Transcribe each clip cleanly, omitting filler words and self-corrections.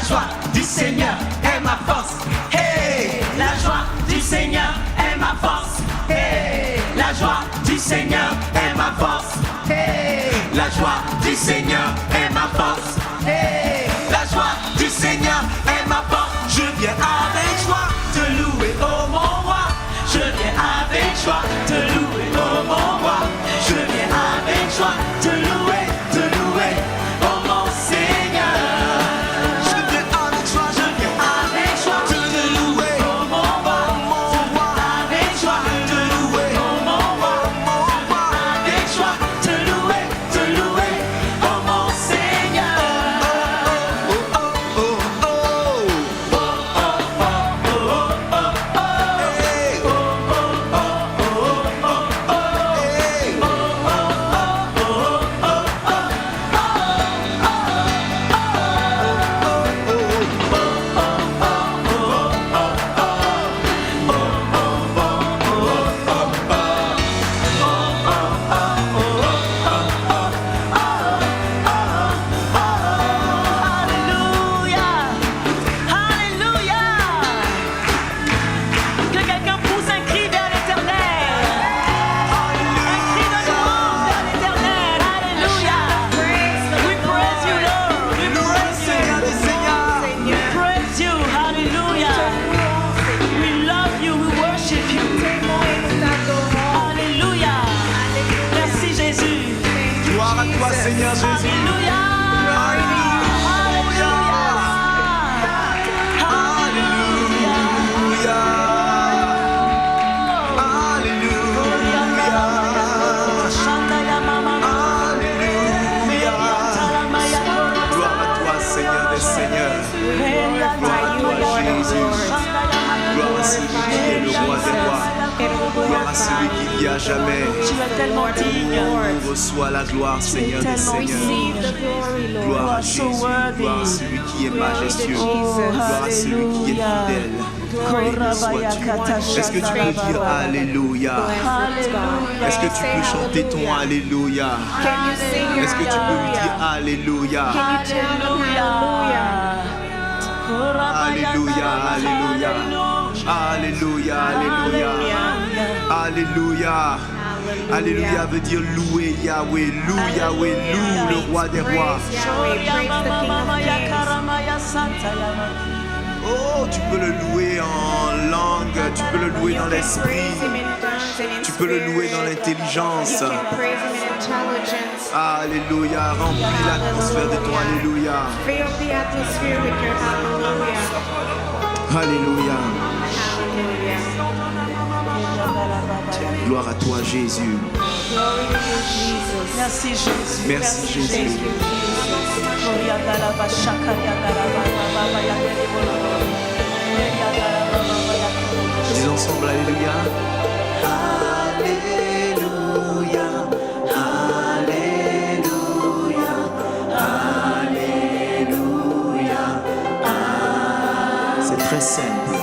joie du Seigneur est ma force. Hey, la joie du Seigneur est ma force. Hey, la joie du Seigneur est ma force. Hey, la joie du Seigneur est ma force. Hey, la joie du Seigneur est ma force. Je viens avec joie te louer, oh mon roi. Je viens avec joie te louer, oh mon roi. Je viens avec joie te louer, oh mon Seigneur. Je viens avec joie te louer, oh mon roi. Avec joie te louer, oh mon roi. Avec joie te louer, oh mon Seigneur. Oh, oh, oh, oh, oh. Seigneur Jésus. Alléluia. Alléluia. Alléluia. Alléluia. Gloire à toi, Seigneur des Seigneurs. Gloire à toi, Jésus. Gloire à celui qui est le roi des rois. Gloire à celui qui vit à jamais. Tu es tellement digne. Reçois la gloire, Seigneur des Seigneurs. Gloire à Jésus. Gloire à celui qui est majestueux. Gloire à celui qui est fidèle. Béni sois-tu. Est-ce que tu peux dire Alléluia? Est-ce que tu peux chanter ton Alléluia? Est-ce que tu peux lui dire Alléluia? Alléluia, Alléluia. Alléluia, Alléluia. Alléluia. Alléluia veut dire louer Yahweh. Loue Yahweh, loue le roi des rois. Oh, tu peux le louer en langue, tu peux le louer dans l'esprit, tu peux le louer dans l'intelligence. Alléluia, remplis l'atmosphère de ton Alléluia. Alléluia. Gloire à toi, Jésus. Merci Jésus. Merci Jésus. Disons ensemble Alléluia. Alléluia. Alléluia. Alléluia. C'est très simple.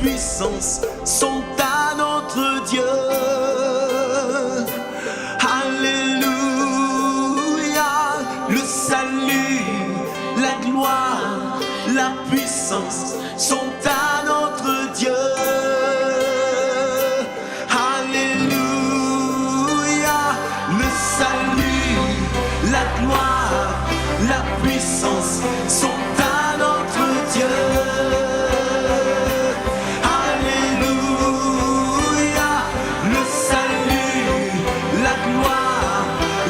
puissance sont à notre Dieu. Alléluia, le salut, la gloire, la puissance sont à notre Dieu. Alléluia, le salut, la gloire, la puissance sont à notre Dieu. Alléluia, le salut, la gloire,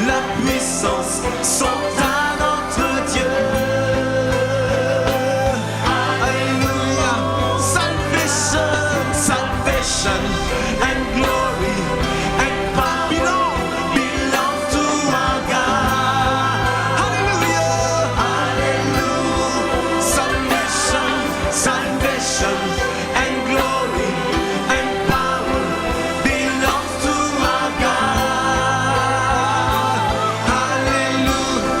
la puissance sont à notre Dieu. Alléluia, salvation, salvation and glory and power belong to our God. Hallelujah, hallelujah, salvation, salvation and glory and power belongs to our God. Hallelujah,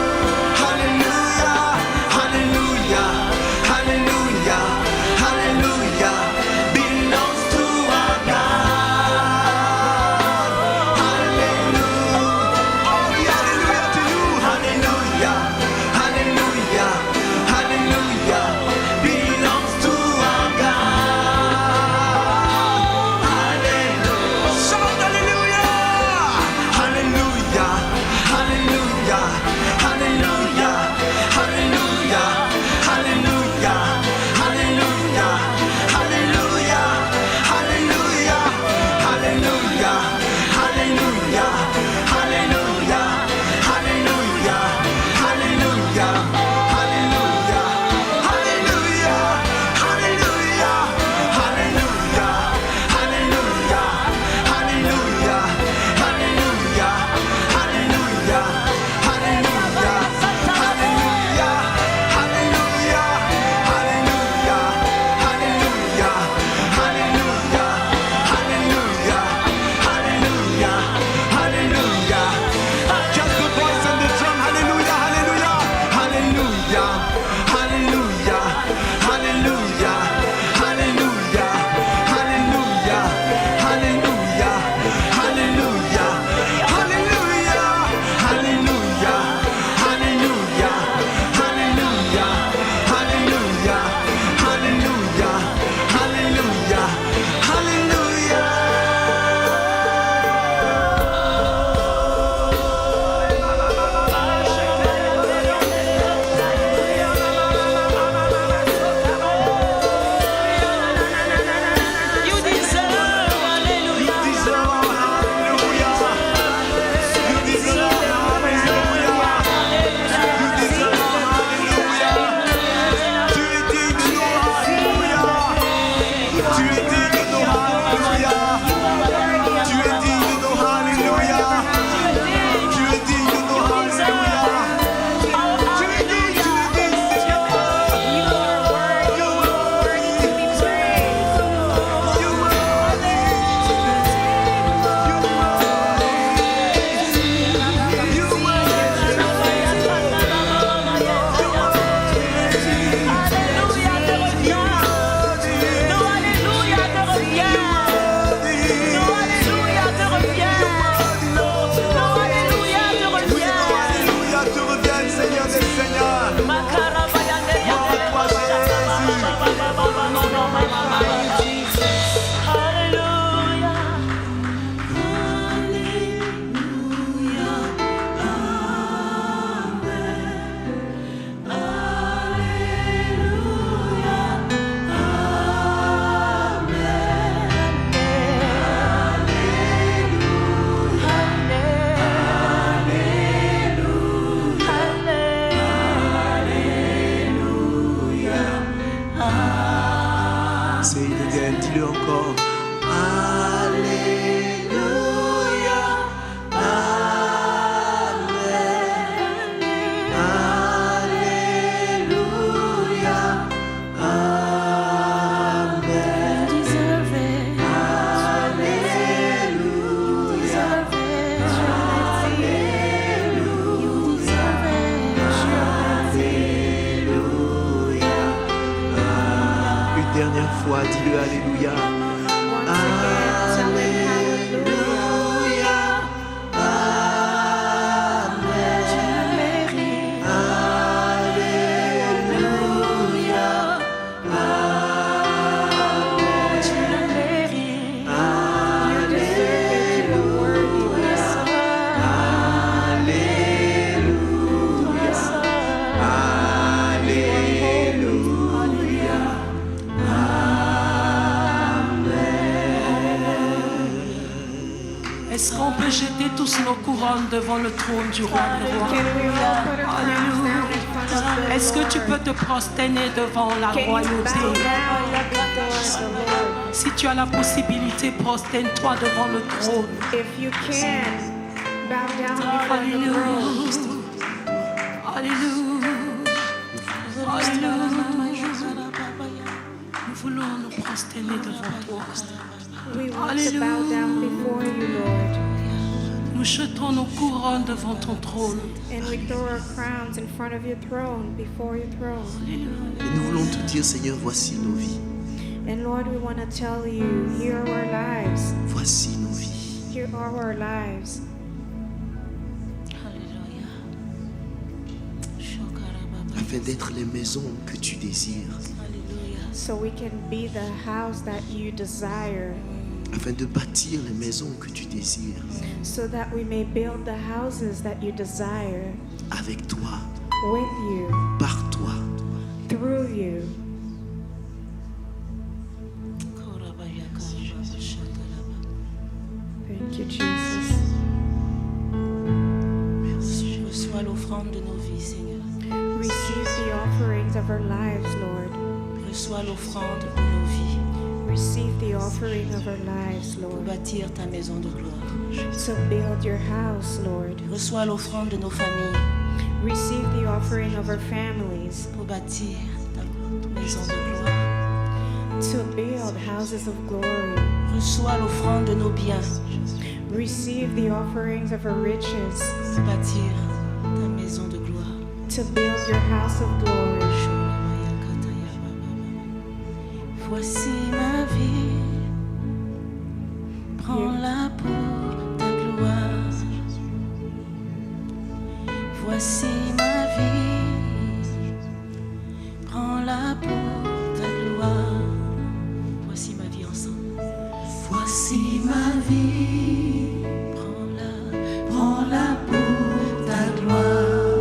dernière fois, dis-le Alléluia. Once again, tell him hallelujah. Est-ce qu'on peut jeter tous nos couronnes devant le trône du roi des rois? Can we all put our crowns down in front of the Est-ce que tu Lord? peux te prosterner devant la Can you bow royauté? down before the Lord? Si tu as la possibilité, prosterne-toi devant le trône. If you can, bow down before the throne. Alléluia. Alléluia. Nous voulons nous prosterner devant toi. We want to bow down before you, Lord. Nous jetons nos couronnes devant ton trône. And we throw our crowns in front of your throne, before your throne. Et nous voulons te dire, Seigneur, voici nos vies. And Lord, we want to tell you, here are our lives. Voici nos vies. Here are our lives. Afin d'être les maisons que tu désires. So we can be the house that you desire. Afin de bâtir les maisons que tu désires. So that we may build the houses that you desire. Avec toi. With you. Par toi. Through you. Thank you, Jesus. Reçois l'offrande de nos vies, Seigneur. Receive the offerings of our lives, Lord. Reçois l'offrande de nos vies Receive the offering of our lives, pour Lord. bâtir ta maison de gloire. To build your house, Lord. Reçois l'offrande de nos familles Receive the offering of our families. pour bâtir ta maison de gloire. To build houses of glory. Reçois l'offrande de nos biens Receive the offerings of our riches. pour bâtir ta maison de gloire. To build your house of glory. Voici ma vie, prends-la pour ta gloire. Voici ma vie, prends-la pour ta gloire. Voici ma vie ensemble. Voici ma vie, prends-la pour ta gloire.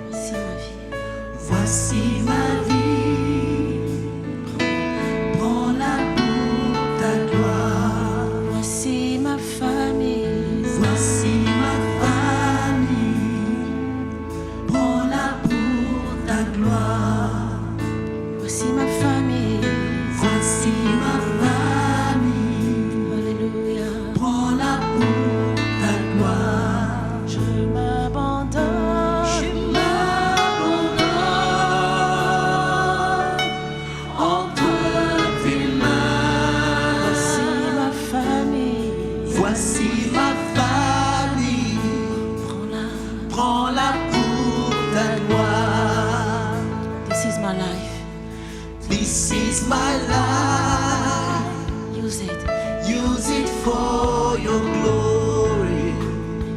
Voici ma vie, voici ma vie. Voici ma famille, prends-la pour ta gloire. Voici ma famille, alléluia, prends-la pour ta gloire. Je m'abandonne entre tes mains. Voici ma famille. Voici ma famille. Prends-la pour ta gloire. This is my life. This is my life. Use it. Use it for your glory.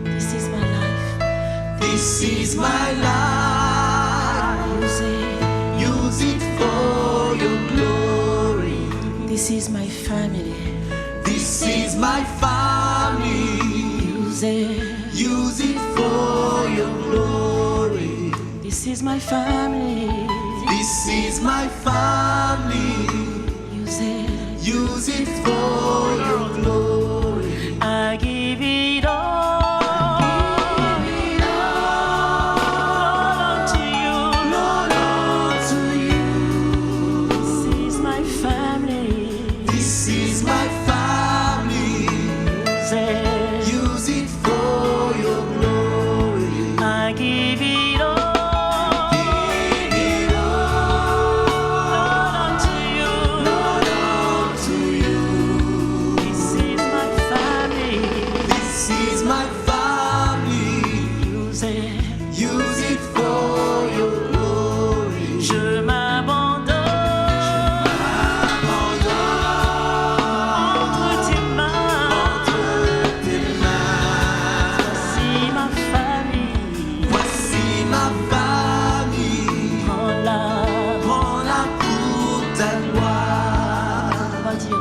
This is my life. This is my life. Use it. Use it for your glory. This is my family. This is my family. Use it. Use it for your glory. This is my family. This is my family. Use it. Use it for your glory. I give it all. Lord, unto you. Lord, unto you. This is my family. This is my family. Use it. Use it for your glory. I give it all. Give it all. Lord, unto you. Lord, unto you. This is my family. This is my family. Use it. Use it for your glory. Je m'abandonne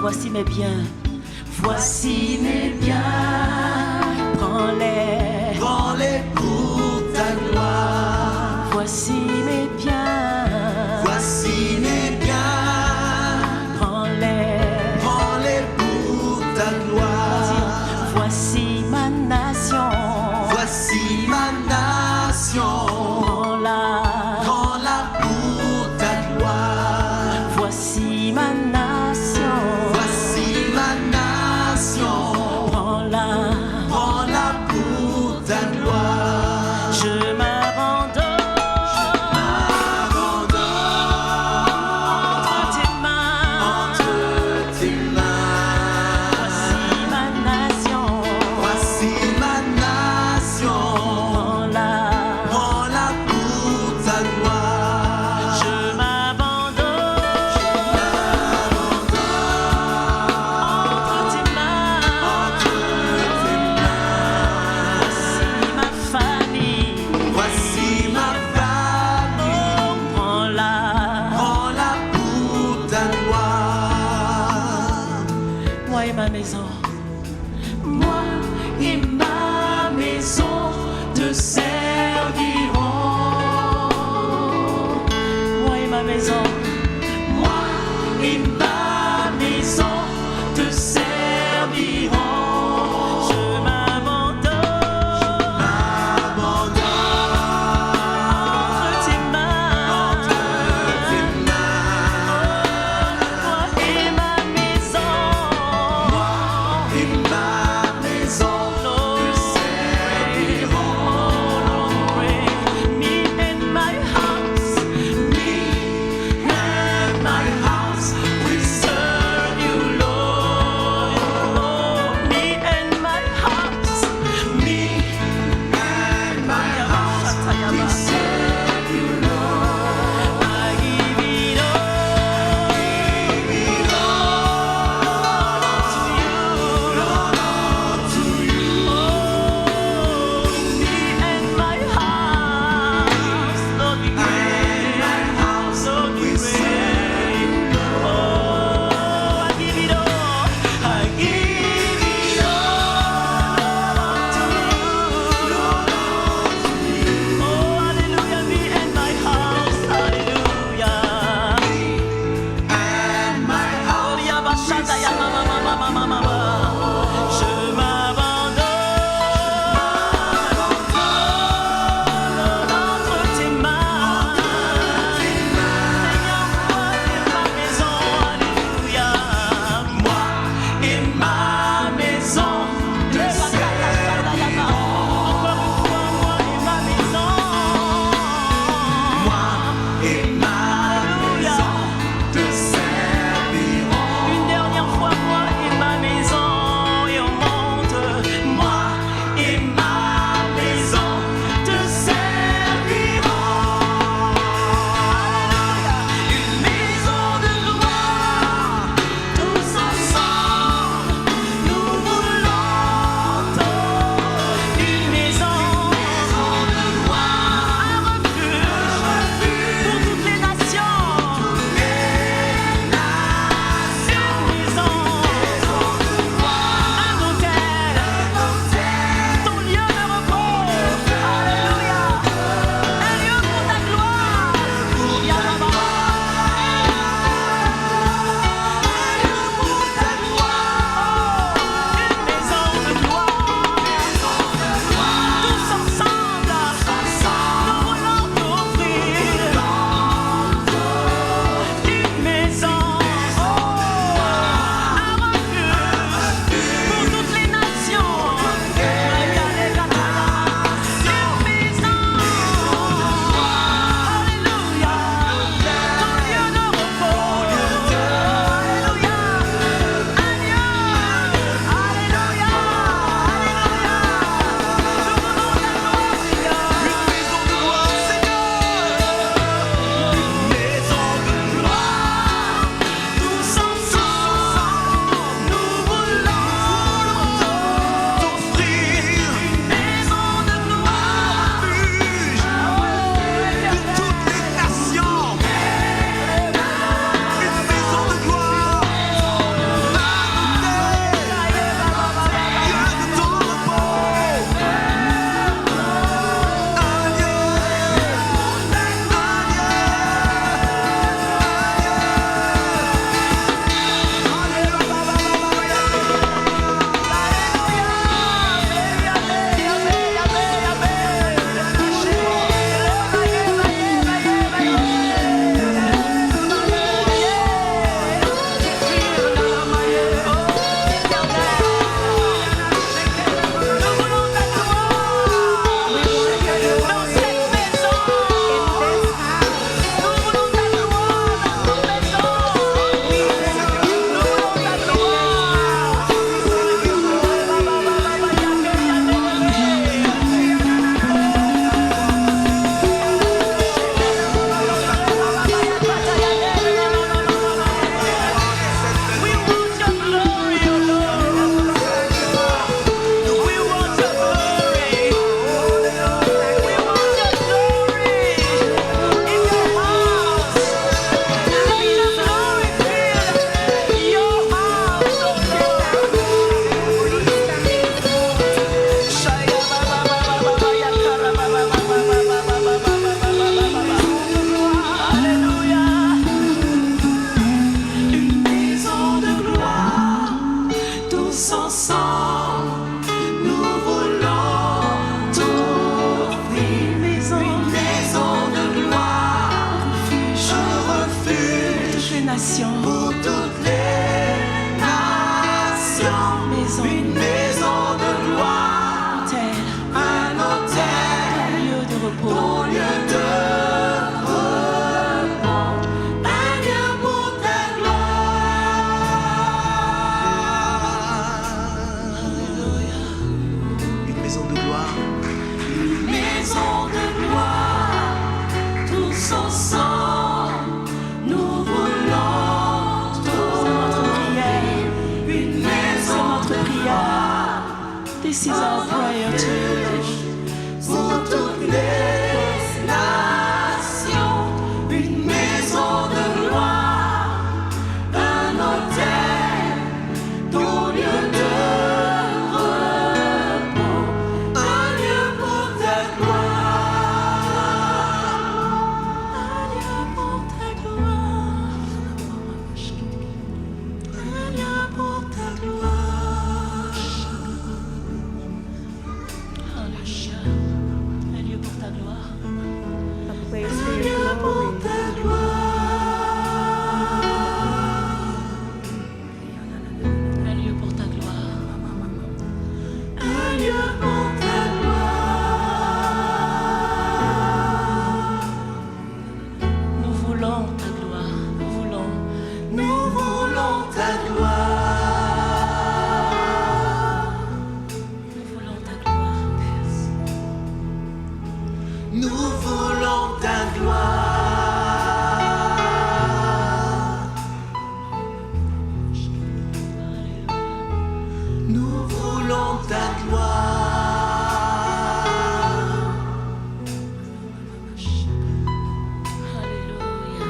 voici mes biens, voici mes biens, prends-les, prends-les pour ta gloire. voici mes biens, Voici mes biens, prends-les, prends-les pour ta gloire. voici ma nation, Voici ma nation, prends-la, prends-la pour ta gloire. voici ma nation, Voici ma nation, prends-la, prends-la pour ta gloire. je m'abandonne entre tes mains, Entre tes mains, voici ma nation, voici ma nation, prends-la, nations. pour toutes les nations, une maison de gloire, Autel, un autel, lieu de repos. ton lieu de repos, un lieu pour ta gloire. Une maison de gloire. Une maison de gloire, tous ensemble, nous voulons trouver une maison de gloire This is our prayer to you. pour toutes les nations, une maison de gloire, un autel, ton lieu de repos, un lieu pour ta gloire, un lieu pour ta gloire, un lieu pour ta gloire. Alléluia. Un lieu pour ta gloire. A place for your glory. Un lieu pour ta gloire. Un lieu pour ta gloire. Nous voulons ta gloire. Nous voulons. Nous voulons ta gloire. Nous voulons ta gloire. Nous voulons ta gloire. Nous voulons ta gloire. Alléluia.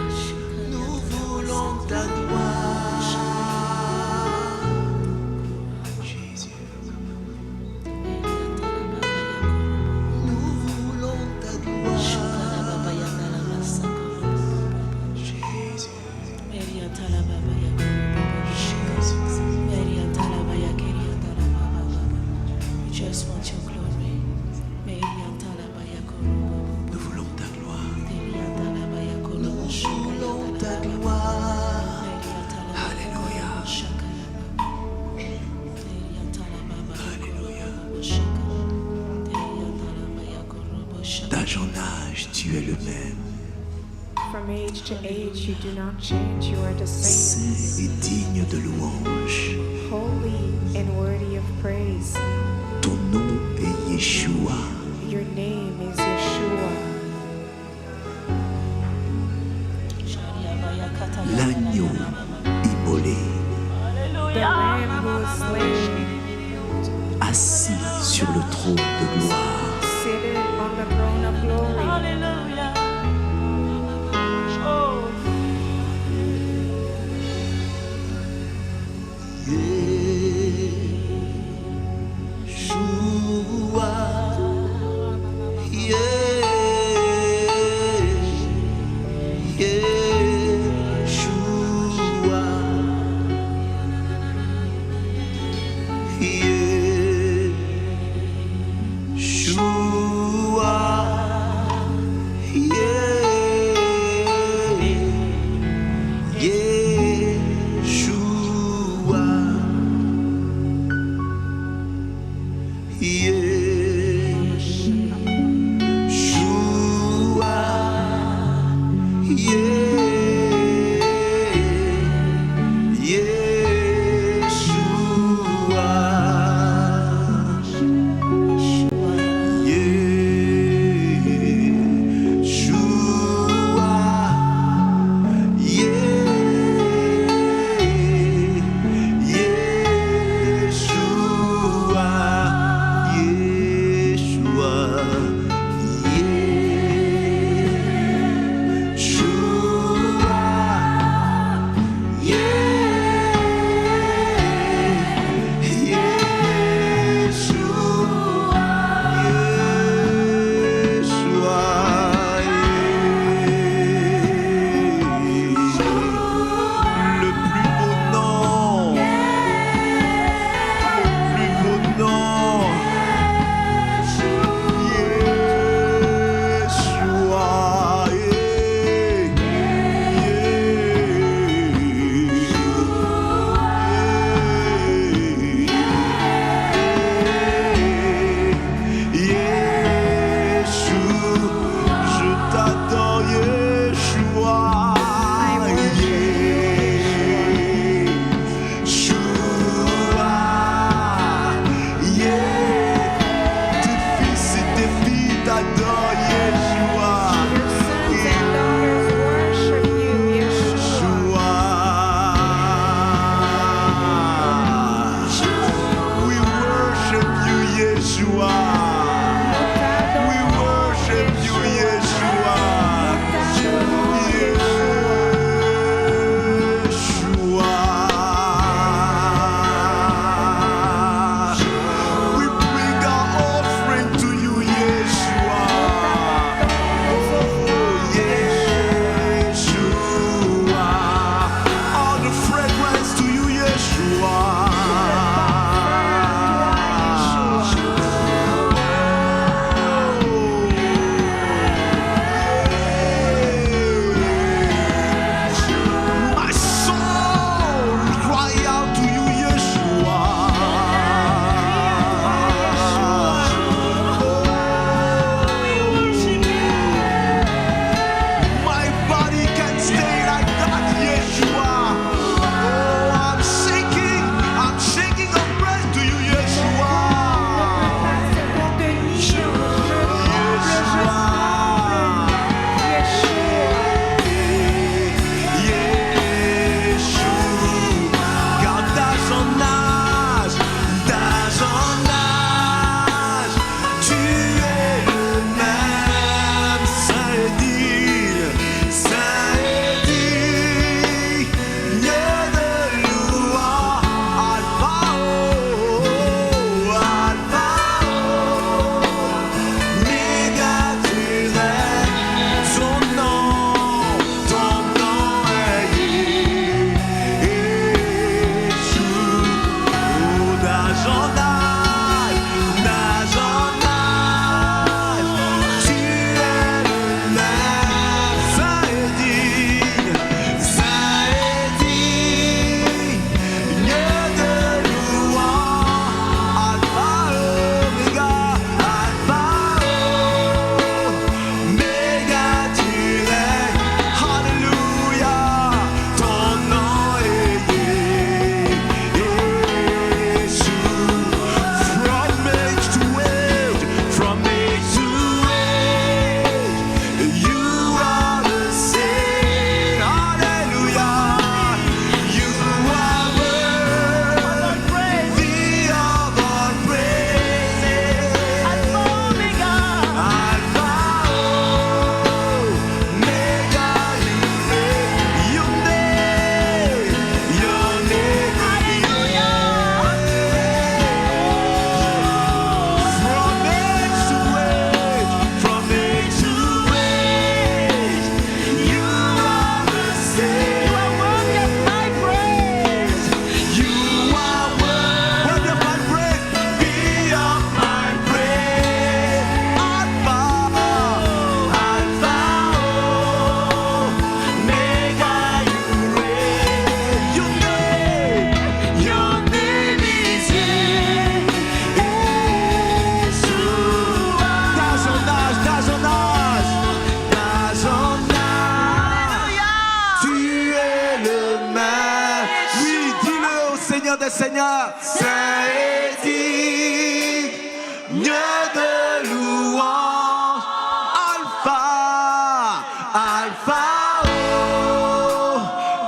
Nous voulons ta gloire. Jésus. Nous voulons ta gloire. Jésus. We just want your glory. Nous voulons ta gloire. Nous voulons ta gloire. Alléluia. D'âge en âge, tu es le même. From age to age, you do not change. You are the same. Saint et digne de louange. Holy and worthy of praise. Ton nom est Yeshua. Your name is Yeshua. L'agneau immolé, The Lamb who was slain, assis sur le trône de gloire. seated on the throne of glory. Alléluia. Oh. Yeshua. Yeshua. des seigneurs. Saint et digne de louange. Alpha, Alpha,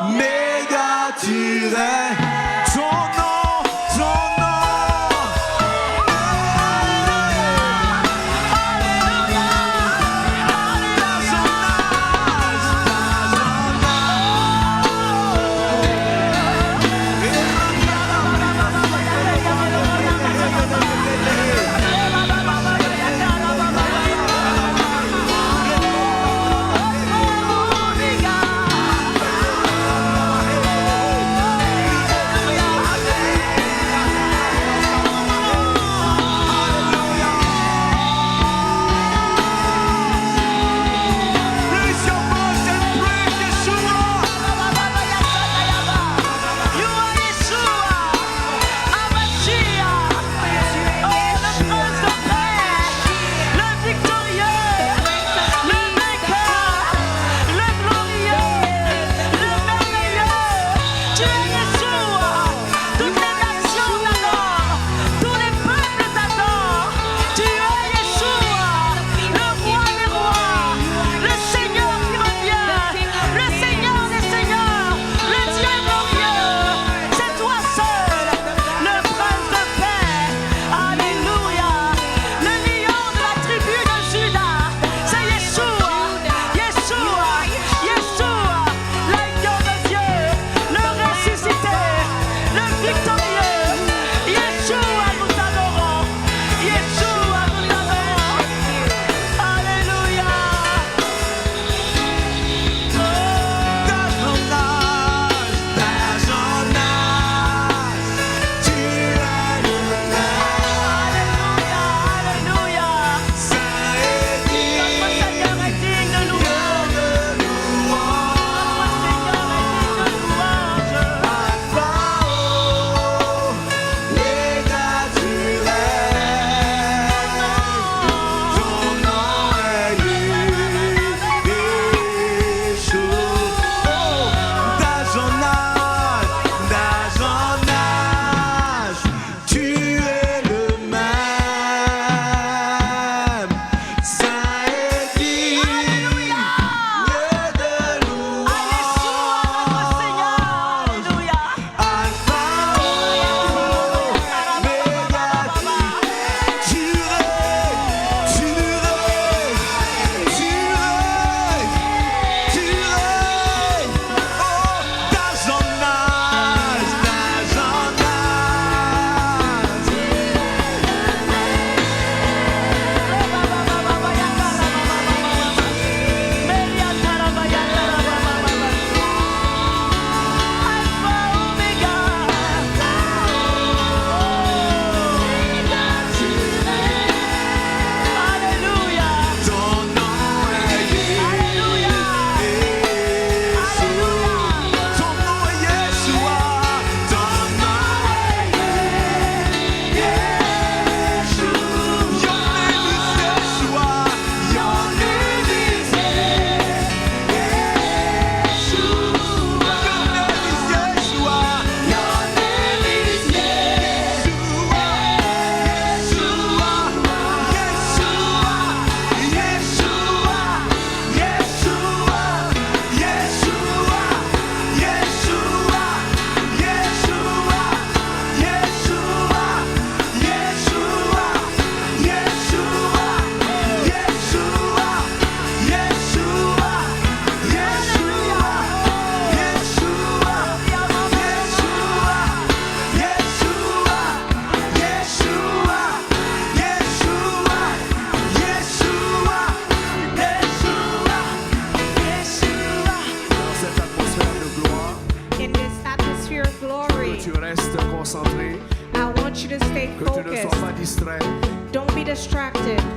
Oméga, tu es. Ton nom, ton nom.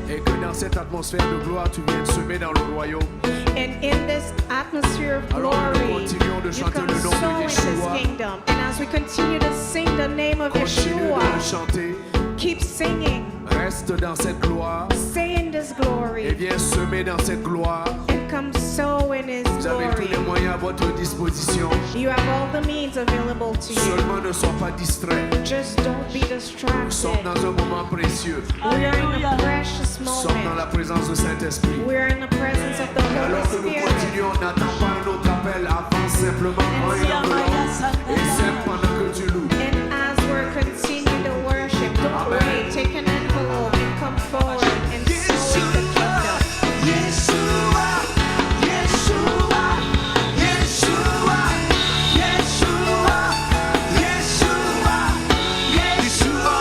Et que dans cette atmosphère de gloire, tu viennes semer dans le royaume. And in this atmosphere of Alors que nous glory, continuons de you chanter can le nom sow de in this Yeshua. kingdom. And as we continue to sing the name of Continue de le Yeshua, chanter. Keep singing. Reste dans cette gloire Stay in this et glory. viens semer dans cette gloire. And come sow in His Vous avez tous les glory. moyens à votre disposition. You have all the means available to you. Seulement ne sois pas distrait. Just don't be Nous sommes distracted. dans un moment précieux. We are in a precious Nous sommes dans moment. la présence du Saint-Esprit. We are in the presence of the Et alors que Holy nous Spirit. continuons, n'attends pas un autre appel. Avance simplement, prends une enveloppe et sème pendant que tu loues. And as we're continuing to worship, don't wait. Take an envelope and come forward and sow in the kingdom. Yeshua, Yeshua, Yeshua, Yeshua, Yeshua, Yeshua,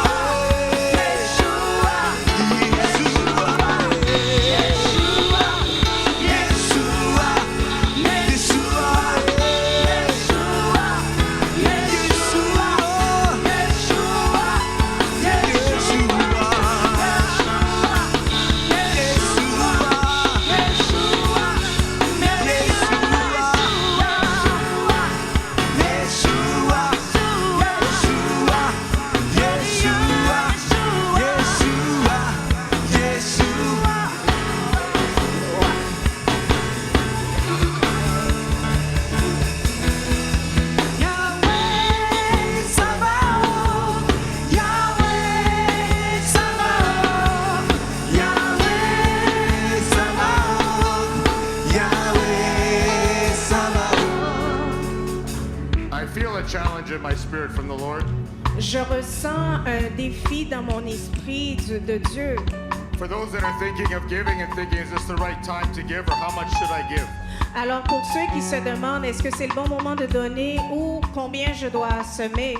I feel a challenge in my spirit from the Lord. Je ressens un défi dans mon esprit de Dieu. For those that are thinking of giving and thinking, is this the right time to give or how much should I give? Alors pour ceux qui se demandent est-ce que c'est le bon moment de donner ou combien je dois semer,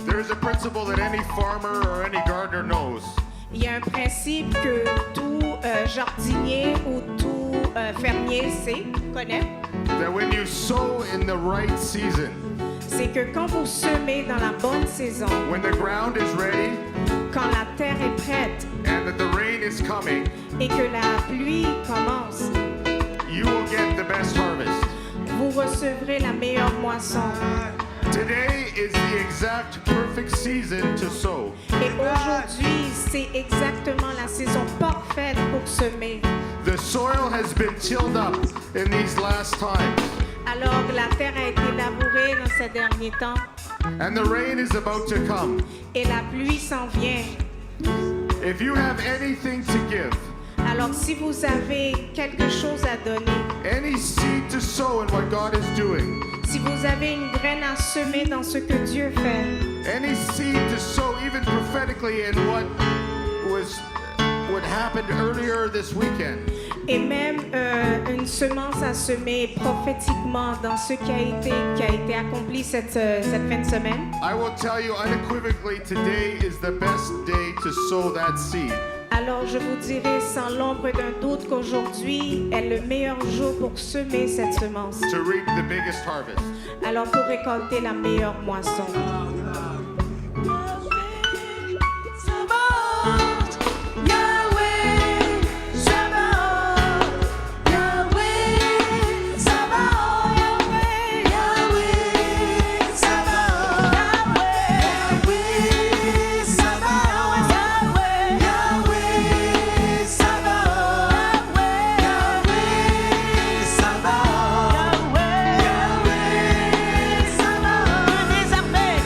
There is a principle that any farmer or any gardener knows. il y a un principe que tout jardinier ou tout fermier connaît. That when you sow in the right season, C'est que quand vous semez dans la bonne saison, when the ground is ready quand la terre est prête and that the rain is coming, et que la pluie commence, you will get the best harvest. vous recevrez la meilleure moisson. Today is the exact perfect season to sow. Et aujourd'hui, c'est exactement la saison parfaite pour semer. The soil has been tilled up in these last times, Alors la terre a été labourée dans ces derniers temps and the rain is about to come. et la pluie s'en vient. If you have anything to give, Alors si vous avez quelque chose à donner, any seed to sow in what God is doing, si vous avez une graine à semer dans ce que Dieu fait, any seed to sow even prophetically in what happened earlier this weekend, et même une semence à semer prophétiquement dans ce qui a été accompli cette fin de semaine, I will tell you unequivocally, today is the best day to sow that seed. alors je vous dirai sans l'ombre d'un doute qu'aujourd'hui est le meilleur jour pour semer cette semence. To reap the biggest harvest. Alors pour récolter la meilleure moisson. Désormais,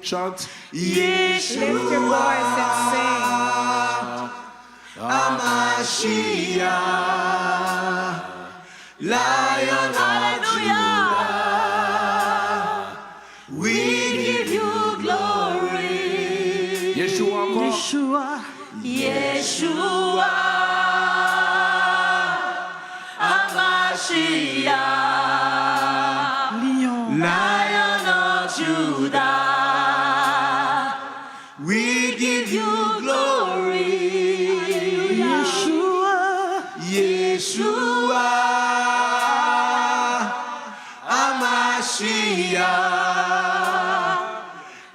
Chante. Lift your voice and sing. Hamashiach, Lion of Judah, we give you glory. Yeshua encore. Yeshua, Hamashiach, Lion of Judah, we give you glory. Yeshua, Hamashiach,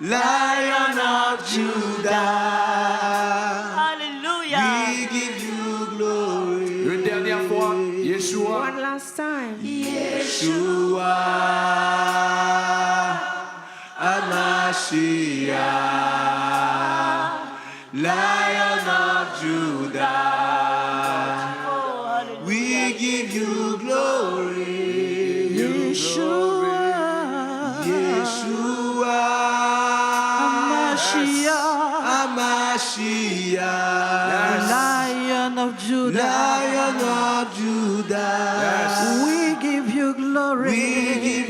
Lion of Judah. Alléluia. We give you glory. Une dernière fois. Yeshua. One last time. Yeshua, Hamashiach, Lion of Judah. We give you glory. Yeshua, Hamashiach, Lion of Judah. Lion of Judah. We give you glory. We give